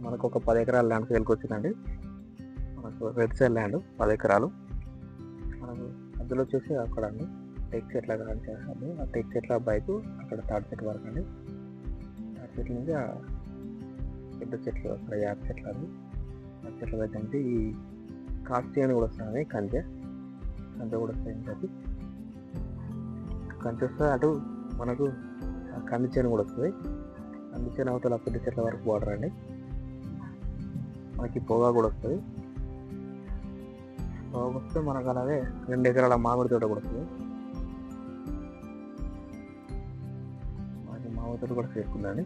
మనకు ఒక 10 ఎకరాల ల్యాండ్ సేల్కి వచ్చిందండి. మనకు రెడ్ సైడ్ ల్యాండ్ 10 ఎకరాలు. మనకు అందులో వచ్చేసి అక్కడ అండి టేక్ చెట్ల కానించండి, ఆ టేక్ చెట్ల బైకు అక్కడ తాటి చెట్టు వరకు అండి. తాటి చెట్ల నుంచి ఆ పెద్ద చెట్లు అక్కడ యాప్ చెట్లు అండి. ఆ చెట్ల దగ్గర నుంచి ఈ కాస్తి అని కూడా వస్తుంది, కంచె కూడా వస్తుంది. కంచె వస్తుంది అటు మనకు కంది చేను కూడా వస్తుంది. కంది చేను అవతల పెద్ద చెట్ల వరకు బార్డర్ అండి. మనకి పొగా కూడా వస్తుంది. పొగా వస్తే మనకు అలాగే 2 ఎకరాల మామిడి తోట కూడా వస్తుంది. మనకి మామిడి తోట కూడా చేసుకుందండి.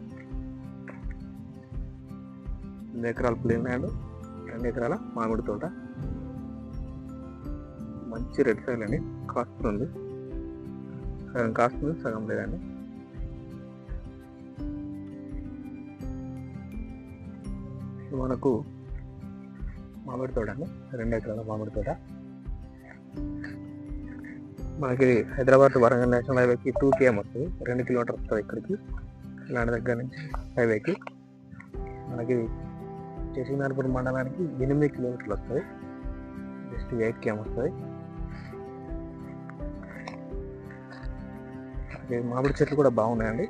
2 ఎకరాల ప్లేన్ ల్యాండ్, 2 ఎకరాల మామిడి తోట. మంచి రెడ్ సైల్ అండి. కాస్తుంది, సగం కాస్తుంది, సగం లేదండి. మనకు మామిడి తోట అండి, 2 ఎకరాల మామిడి తోట. మనకి హైదరాబాద్ వరంగల్ నేషనల్ హైవేకి 2 km వస్తుంది, 2 కిలోమీటర్ వస్తుంది ఇక్కడికి ఇలాంటి దగ్గర నుంచి హైవేకి. మనకి చేసినార్పూర్ మండలానికి 8 కిలోమీటర్లు వస్తుంది, జస్ట్ 8 km వస్తుంది. మామిడి చెట్లు కూడా బాగున్నాయండి,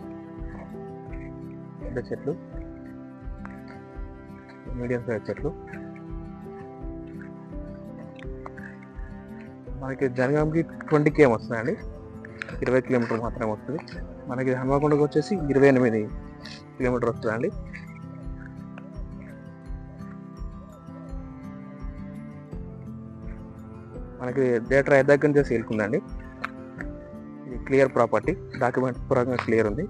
పెద్ద చెట్లు, మీడియం సైజ్ చెట్లు. మనకి జనగాంకి 20 km వస్తుందండి, 20 కిలోమీటర్ మాత్రమే వస్తుంది. మనకి హన్మకొండకు వచ్చేసి 28 కిలోమీటర్ వస్తుందండి. మనకి థియేటర్ 5 దగ్గర నుంచి సేల్కుందండి. ఇది క్లియర్ ప్రాపర్టీ, డాక్యుమెంట్స్ పరంగా క్లియర్ ఉంది.